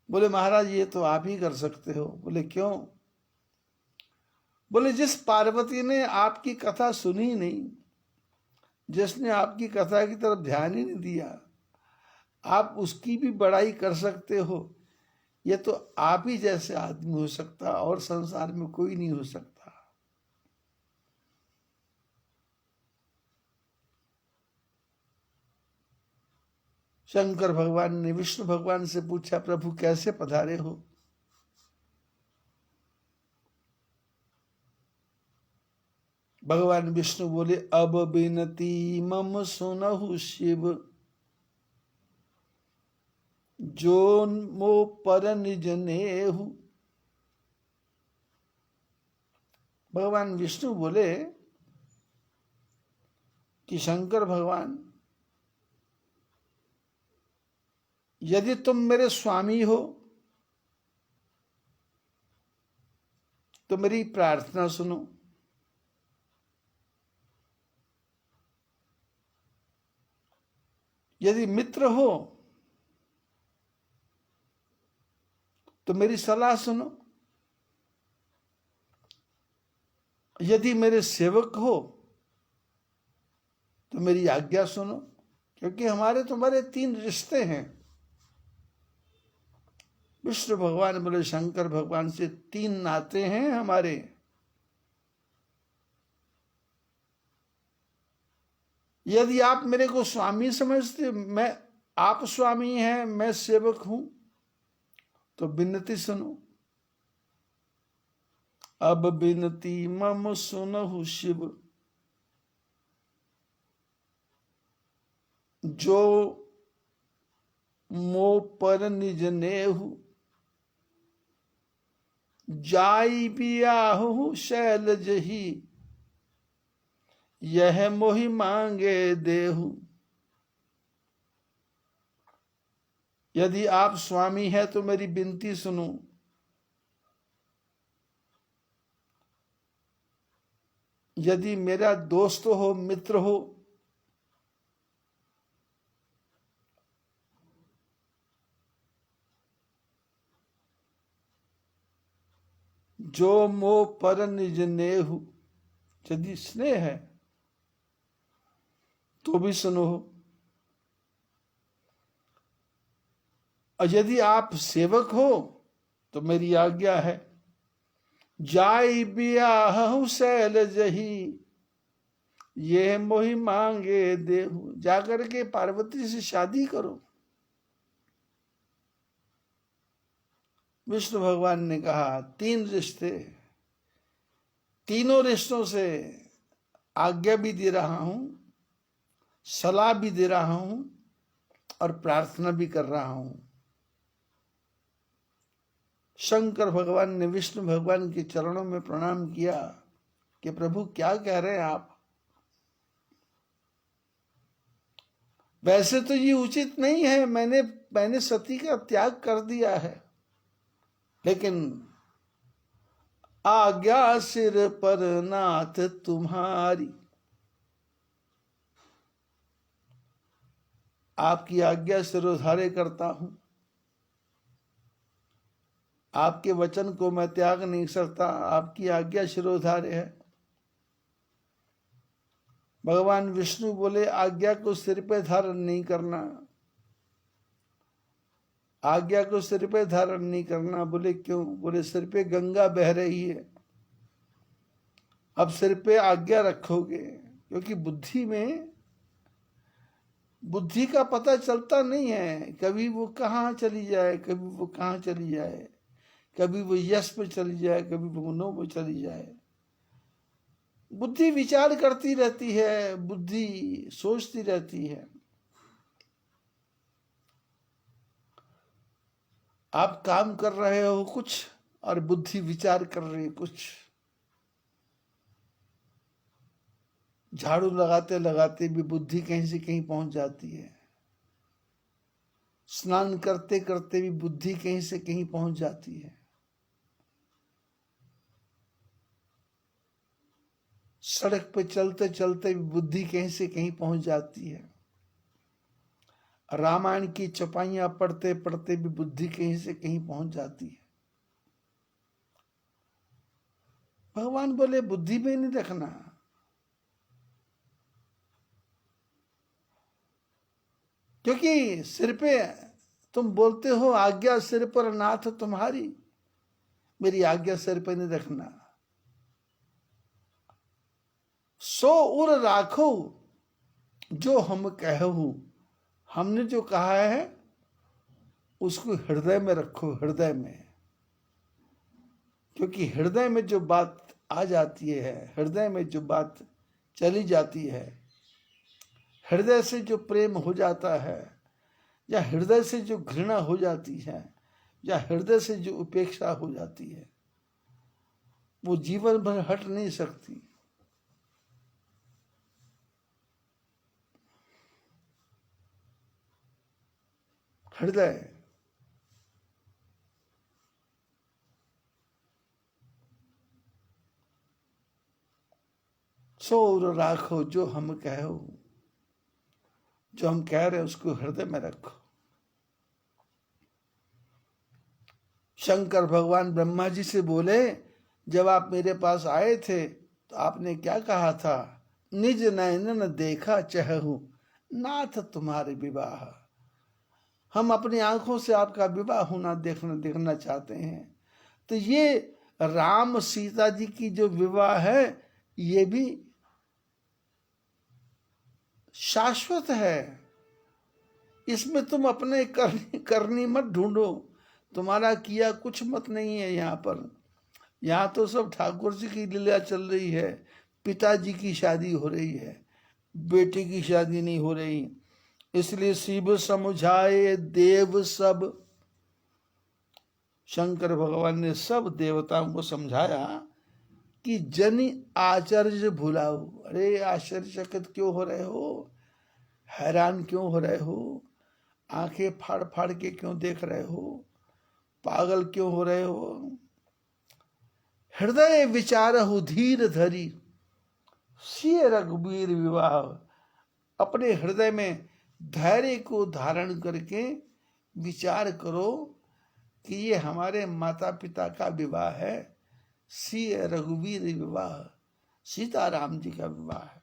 बोले महाराज ये तो आप ही कर सकते हो। बोले क्यों? बोले जिस पार्वती ने आपकी कथा सुनी नहीं, जिसने आपकी कथा की तरफ ध्यान ही नहीं दिया, आप उसकी भी बड़ाई कर सकते हो, ये तो आप ही जैसे आदमी हो सकता और संसार में कोई नहीं हो सकता। शंकर भगवान ने विष्णु भगवान से पूछा प्रभु कैसे पधारे हो? भगवान विष्णु बोले अब बिनती मम सुनहु शिव, जो मो पर निज नेहु। भगवान विष्णु बोले कि शंकर भगवान यदि तुम मेरे स्वामी हो तो मेरी प्रार्थना सुनो, यदि मित्र हो तो मेरी सलाह सुनो, यदि मेरे सेवक हो तो मेरी आज्ञा सुनो, क्योंकि हमारे तुम्हारे 3 रिश्ते हैं। विष्णु भगवान बोले शंकर भगवान से 3 नाते हैं हमारे। यदि आप मेरे को स्वामी समझते, आप स्वामी हैं, मैं सेवक हूं, तो विनती सुनो। अब विनती मम सुनहु शिव, जो मो पर निज नेहु, जाई बियाहु शैलज ही, यह मोहि मांगे देहु। यदि आप स्वामी हैं तो मेरी विनती सुनो। यदि मेरा दोस्त हो, मित्र हो, जो मोह पर निज नेहु, यदि स्नेह है तो भी सुनो। और यदि आप सेवक हो तो मेरी आज्ञा है, जाई बियाहु शैल जही, ये मोहि मांगे देहु। जाकर के पार्वती से शादी करो। विष्णु भगवान ने कहा 3 रिश्ते, तीनों रिश्तों से आज्ञा भी दे रहा हूं, सलाह भी दे रहा हूं और प्रार्थना भी कर रहा हूं। शंकर भगवान ने विष्णु भगवान के चरणों में प्रणाम किया कि प्रभु क्या कह रहे हैं आप? वैसे तो ये उचित नहीं है, मैंने सती का त्याग कर दिया है, लेकिन आज्ञा सिर पर नाथ तुम्हारी, आपकी आज्ञा सिरोधार्य करता हूं। आपके वचन को मैं त्याग नहीं सकता, आपकी आज्ञा शिरोधार्य है। भगवान विष्णु बोले आज्ञा को सिर पे धारण नहीं करना, आज्ञा को सिर पे धारण नहीं करना। बोले क्यों? बोले सिर पे गंगा बह रही है, अब सिर पे आज्ञा रखोगे, क्योंकि बुद्धि का पता चलता नहीं है, कभी वो कहाँ चली जाए, कभी वो कहाँ चली जाए, कभी वो यश पे चली जाए, कभी वो नो पे चली जाए। बुद्धि विचार करती रहती है, बुद्धि सोचती रहती है। आप काम कर रहे हो कुछ और बुद्धि विचार कर रही है कुछ। झाड़ू लगाते लगाते भी बुद्धि कहीं से कहीं पहुंच जाती है, स्नान करते करते भी बुद्धि कहीं से कहीं पहुंच जाती है, सड़क पे चलते चलते भी बुद्धि कहीं से कहीं पहुंच जाती है, रामायण की चौपाइयां पढ़ते पढ़ते भी बुद्धि कहीं से कहीं पहुंच जाती है। भगवान बोले बुद्धि में नहीं रखना, क्योंकि सिर पे तुम बोलते हो आज्ञा सिर पर नाथ तुम्हारी, मेरी आज्ञा सिर पे नहीं रखना। सो उर राखो जो हम कहूं, हमने जो कहा है उसको हृदय में रखो, हृदय में। क्योंकि हृदय में जो बात आ जाती है, हृदय में जो बात चली जाती है, हृदय से जो प्रेम हो जाता है, या हृदय से जो घृणा हो जाती है, या हृदय से जो उपेक्षा हो जाती है, वो जीवन भर हट नहीं सकती। हृदय सो राखो जो हम कहो, जो हम कह रहे हैं उसको हृदय में रखो। शंकर भगवान ब्रह्मा जी से बोले, जब आप मेरे पास आए थे तो आपने क्या कहा था? निज नयनन देखा चहहु नाथ तुम्हारे विवाह। हम अपनी आंखों से आपका विवाह होना देखना चाहते हैं। तो ये राम सीता जी की जो विवाह है ये भी शाश्वत है, इसमें तुम अपने करनी मत ढूंढो, तुम्हारा किया कुछ मत नहीं है। यहाँ पर यहाँ तो सब ठाकुर जी की लीला चल रही है, पिताजी की शादी हो रही है, बेटे की शादी नहीं हो रही। इसलिए शिव समझाए देव सब, शंकर भगवान ने सब देवताओं को समझाया कि जनि आश्चर्य भुलाओ। अरे आश्चर्यचकित क्यों हो रहे हो, हैरान क्यों हो रहे हो, आंखें फाड़ फाड़ के क्यों देख रहे हो, पागल क्यों हो रहे हो? हृदय विचारहु धीर धरी, सिय रघुबीर विवाह। अपने हृदय में धैर्य को धारण करके विचार करो कि ये हमारे माता पिता का विवाह है। सिय रघुबीर विवाह, सीताराम जी का विवाह है।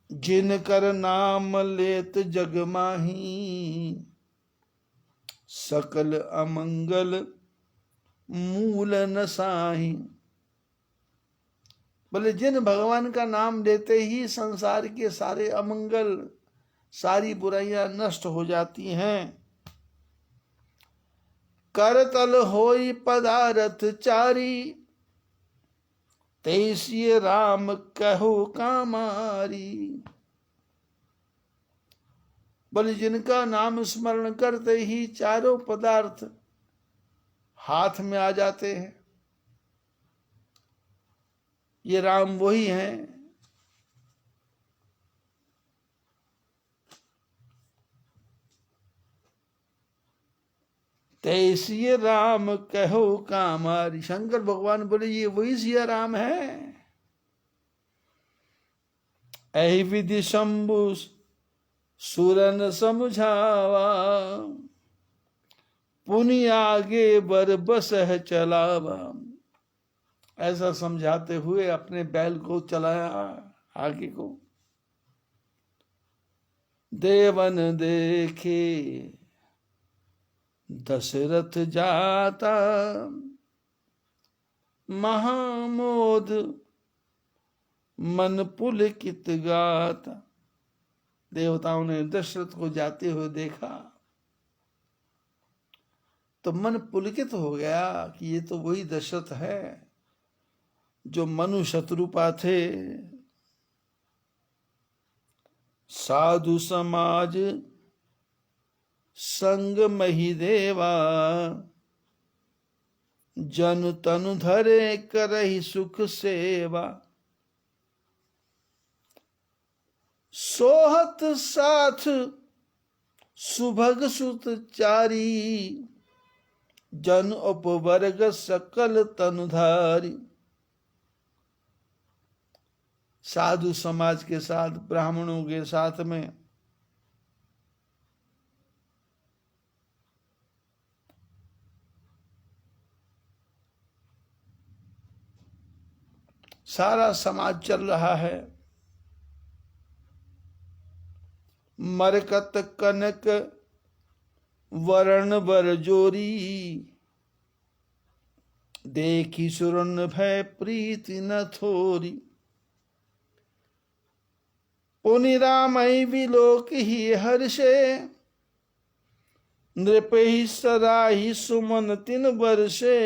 जिनकर नाम लेत जग माही, सकल अमंगल मूल नसाही। बोले जिन भगवान का नाम लेते ही संसार के सारे अमंगल, सारी बुराइयां नष्ट हो जाती हैं। करतल होई पदारथ चारी, तैसिय राम कहो कामारी। बोले जिनका नाम स्मरण करते ही चारों पदार्थ हाथ में आ जाते हैं, ये राम वही हैं। तैसिय राम कहो कामारी। शंकर भगवान बोले ये वही सिया राम है। ऐ विधि शंभु सुरन समझावा, पुनि आगे बर बसह चलावा। ऐसा समझाते हुए अपने बैल को चलाया आगे को। देवन देखे दशरथ जाता, महामोद मन पुलकित गाता। देवताओं ने दशरथ को जाते हुए देखा तो मन पुलकित हो गया कि ये तो वही दशरथ है जो मनु शत्रुपा थे। साधु समाज संग मही देवा, जन तनु धरे करहि सुख सेवा। सोहत साथ सुभग सुत चारी, जन उपवर्ग सकल तनुधारी। साधु समाज के साथ, ब्राह्मणों के साथ में सारा समाज चल रहा है। मरकत कनक वरण बर जोरी, देखी सुरन भय प्रीति न थोरी। पुनि रामई विलोक ही हर्षे, नृप ही सराही सुमन तिन वर्षे।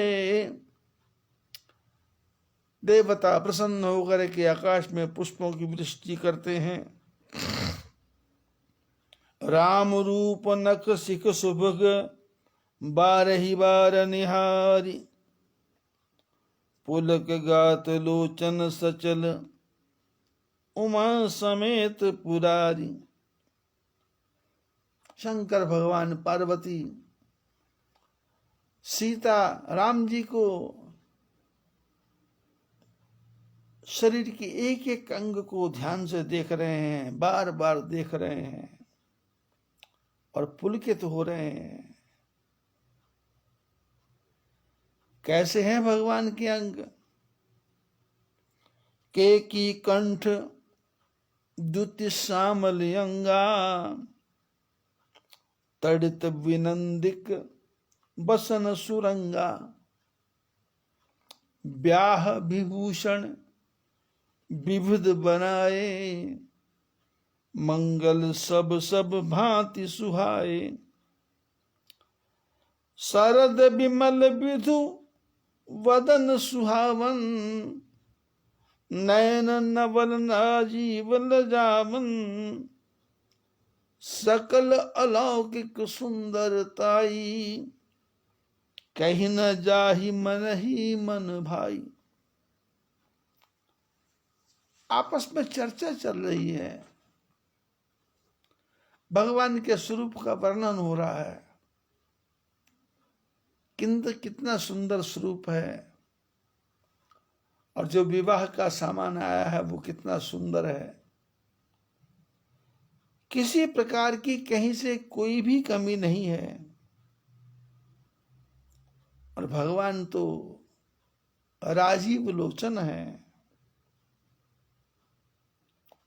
देवता प्रसन्न होकर के आकाश में पुष्पों की वृष्टि करते हैं। राम रूप नख सिख सुभग, बारही बार निहारी। पुलक गात लोचन सचल, उमा समेत पुरारी। शंकर भगवान, पार्वती, सीता राम जी को शरीर के एक एक अंग को ध्यान से देख रहे हैं, बार बार देख रहे हैं और पुलकित हो रहे हैं। कैसे हैं भगवान के अंग? के की कंठ द्युति श्यामल अंगा, तड़ित विनंदिक बसन सुरंगा। ब्याह विभूषण विविध बनाए, मंगल सब सब भांति सुहाए। शरद विमल विधु वदन सुहावन, नयन नवल नाजीवन जावन। सकल अलौकिक सुंदरताई, कहीं न जाहि मन ही मन भाई। आपस में चर्चा चल रही है, भगवान के स्वरूप का वर्णन हो रहा है। किंतु कितना सुंदर स्वरूप है और जो विवाह का सामान आया है वो कितना सुंदर है, किसी प्रकार की कहीं से कोई भी कमी नहीं है। और भगवान तो राजीव लोचन है,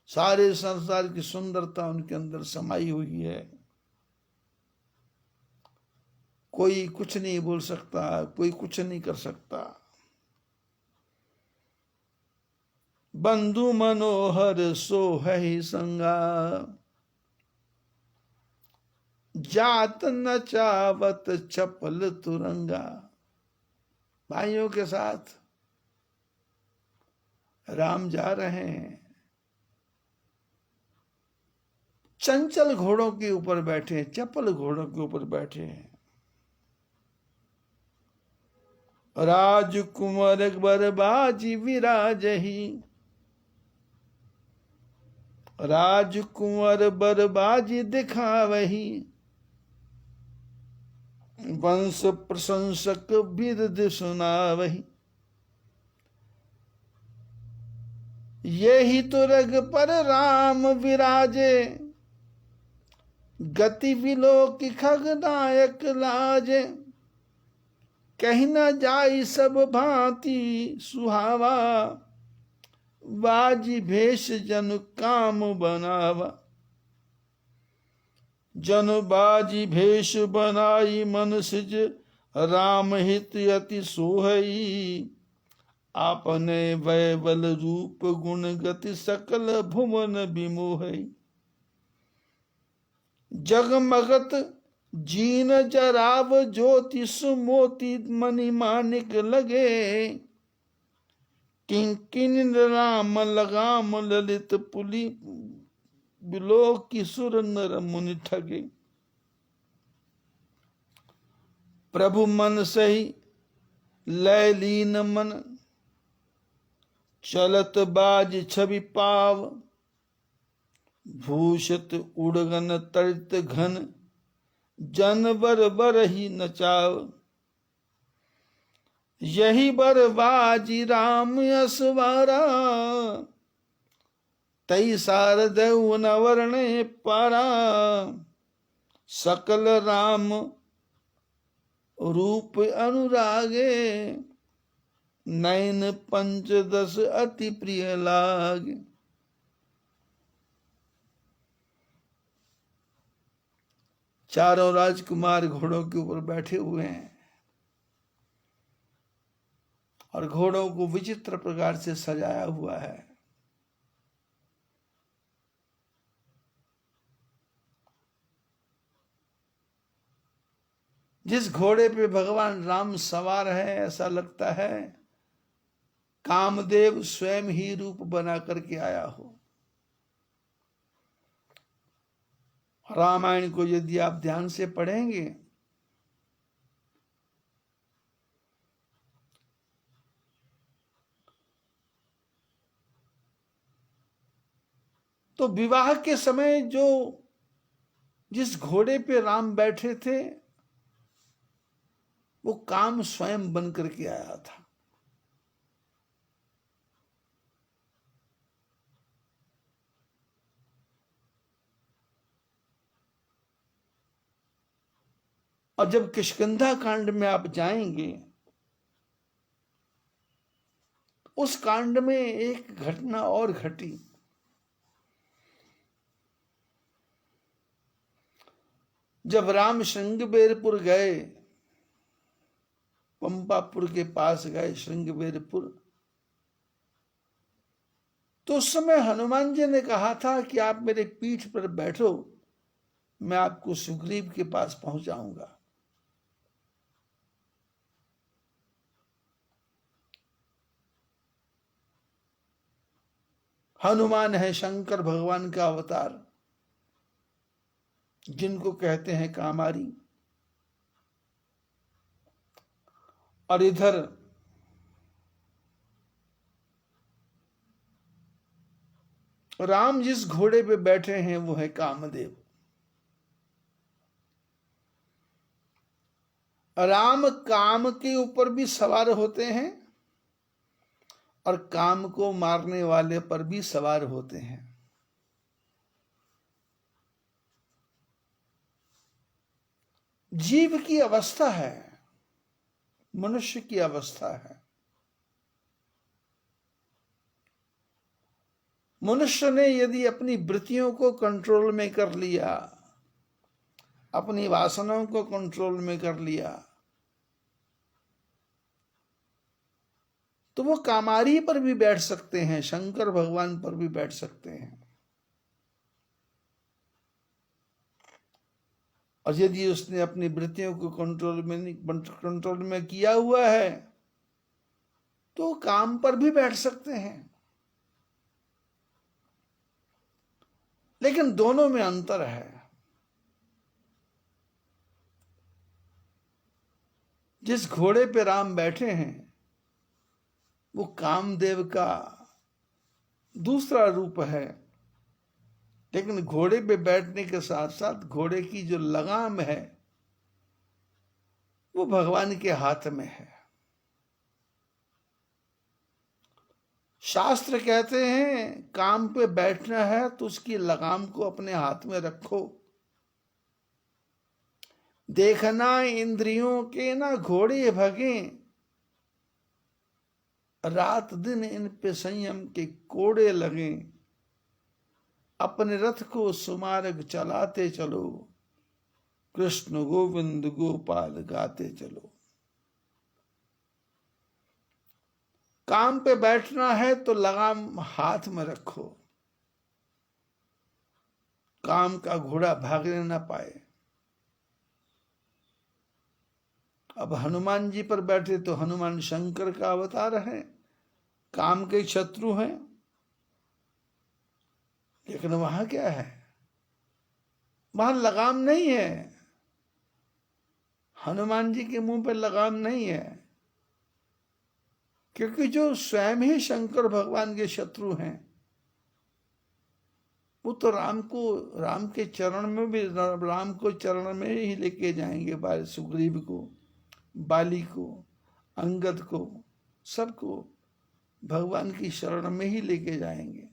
सारे संसार की सुंदरता उनके अंदर समाई हुई है। कोई कुछ नहीं बोल सकता, कोई कुछ नहीं कर सकता। बंधु मनोहर सोहहि संगा, जात न चावत चपल तुरंगा। भाइयों के साथ राम जा रहे हैं, चंचल घोड़ों के ऊपर बैठे हैं, चपल घोड़ों के ऊपर बैठे हैं। राजकुमार बरबाजी विराजही, राजकुंवर बरबाजी दिखावही, वंश प्रशंसक बिरद सुनावही। यही तो रग पर राम विराजे, गति विलोक खगनायक लाजे। कहीं न जाई सब भांति सुहावा, बाजी भेष जन काम बनावा। जन बाजी भेष बनाई मन सिज, राम हित अति सोहई। आपने वैबल रूप गुण गति, सकल भुवन विमोहई। जगमगत जीन जराव ज्योति, सुमोती मणि मानिक लगे। किंकिन राम लगाम ललित पुली, बिलोक की सुर नर मुनि ठगे। प्रभु मन सही लय लीन मन, चलत बाज छवि पाव। भूषित उड़गन तरित घन, जन बर बरहि नचाव। यही बरबाजी राम असवारा, तई सारदेव न वर्णे पारा। सकल राम रूप अनुरागे, नयन पंचदश अति प्रिय लागे। चारों राजकुमार घोड़ों के ऊपर बैठे हुए हैं और घोड़ों को विचित्र प्रकार से सजाया हुआ है। जिस घोड़े पे भगवान राम सवार है, ऐसा लगता है कामदेव स्वयं ही रूप बना करके आया हो। रामायण को यदि आप ध्यान से पढ़ेंगे तो विवाह के समय जो जिस घोड़े पे राम बैठे थे वो काम स्वयं बन करके आया था। और जब किष्किंधा कांड में आप जाएंगे, उस कांड में एक घटना और घटी। जब राम श्रृंगबेरपुर गए, पंपापुर के पास गए श्रृंगबेरपुर, तो उस समय हनुमान जी ने कहा था कि आप मेरे पीठ पर बैठो, मैं आपको सुग्रीव के पास पहुंचाऊंगा। हनुमान है शंकर भगवान का अवतार, जिनको कहते हैं कामारी। और इधर राम जिस घोड़े पे बैठे हैं वो है कामदेव। राम काम के ऊपर भी सवार होते हैं और काम को मारने वाले पर भी सवार होते हैं। जीव की अवस्था है, मनुष्य की अवस्था है। मनुष्य ने यदि अपनी वृत्तियों को कंट्रोल में कर लिया, अपनी वासनाओं को कंट्रोल में कर लिया, तो वो कामारी पर भी बैठ सकते हैं, शंकर भगवान पर भी बैठ सकते हैं। और यदि उसने अपनी वृत्तियों को कंट्रोल में किया हुआ है तो काम पर भी बैठ सकते हैं। लेकिन दोनों में अंतर है। जिस घोड़े पे राम बैठे हैं वो कामदेव का दूसरा रूप है, लेकिन घोड़े पे बैठने के साथ साथ घोड़े की जो लगाम है वो भगवान के हाथ में है। शास्त्र कहते हैं काम पे बैठना है तो उसकी लगाम को अपने हाथ में रखो। देखना इंद्रियों के ना घोड़े भगे, रात दिन इन पे संयम के कोड़े लगे। अपने रथ को सुमार्ग चलाते चलो, कृष्ण गोविंद गोपाल गाते चलो। काम पे बैठना है तो लगाम हाथ में रखो, काम का घोड़ा भागने ना पाए। अब हनुमान जी पर बैठे तो हनुमान शंकर का अवतार है, काम के शत्रु हैं, लेकिन वहां क्या है, वहां लगाम नहीं है। हनुमान जी के मुंह पर लगाम नहीं है, क्योंकि जो स्वयं ही शंकर भगवान के शत्रु हैं वो तो राम के चरण में भी, राम को चरण में ही लेके जाएंगे। सुग्रीव को, बाली को, अंगद को, सबको भगवान की शरण में ही लेके जाएंगे।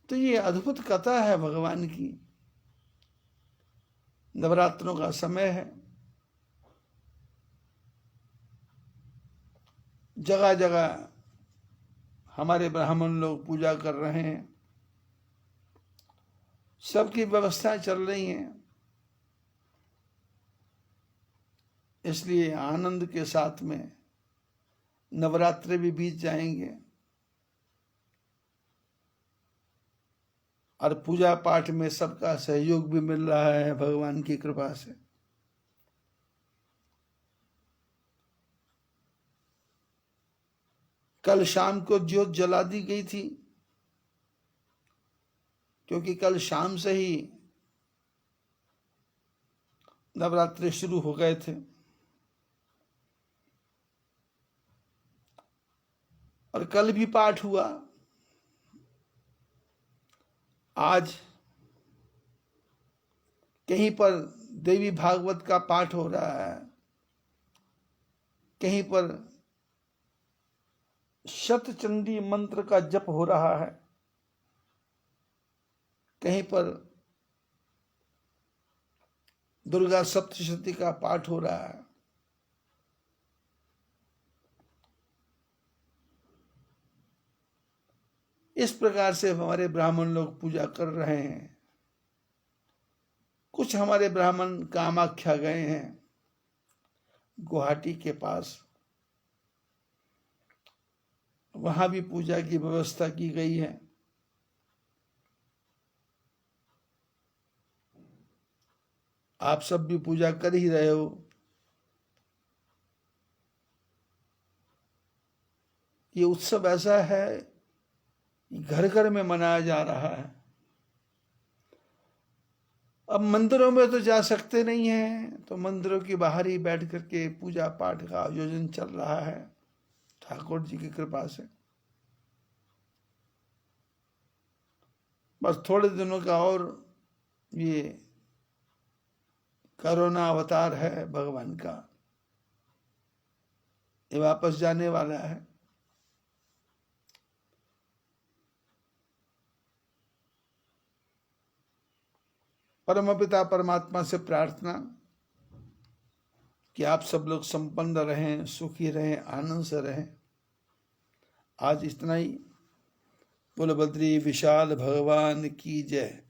तो ये अद्भुत कथा है भगवान की। नवरात्रों का समय है, जगह जगह हमारे ब्राह्मण लोग पूजा कर रहे हैं, सबकी व्यवस्थाएं चल रही हैं। इसलिए आनंद के साथ में नवरात्रि भी बीत जाएंगे और पूजा पाठ में सबका सहयोग भी मिल रहा है भगवान की कृपा से। कल शाम को ज्योत जला दी गई थी, क्योंकि कल शाम से ही नवरात्रि शुरू हो गए थे और कल भी पाठ हुआ। आज कहीं पर देवी भागवत का पाठ हो रहा है, कहीं पर शतचंडी मंत्र का जप हो रहा है, कहीं पर दुर्गा सप्तशती का पाठ हो रहा है। इस प्रकार से हमारे ब्राह्मण लोग पूजा कर रहे हैं। कुछ हमारे ब्राह्मण कामाख्या गए हैं, गुवाहाटी के पास, वहां भी पूजा की व्यवस्था की गई है। आप सब भी पूजा कर ही रहे हो। ये उत्सव ऐसा है घर घर में मनाया जा रहा है। अब मंदिरों में तो जा सकते नहीं हैं, तो मंदिरों के बाहर ही बैठ करके पूजा पाठ का आयोजन चल रहा है ठाकुर जी की कृपा से। बस थोड़े दिनों का और ये कोरोना अवतार है भगवान का, ये वापस जाने वाला है। परमपिता परमात्मा से प्रार्थना कि आप सब लोग संपन्न रहें, सुखी रहें, आनंद से रहें। आज इतना ही। बोलो बद्री विशाल भगवान की जय।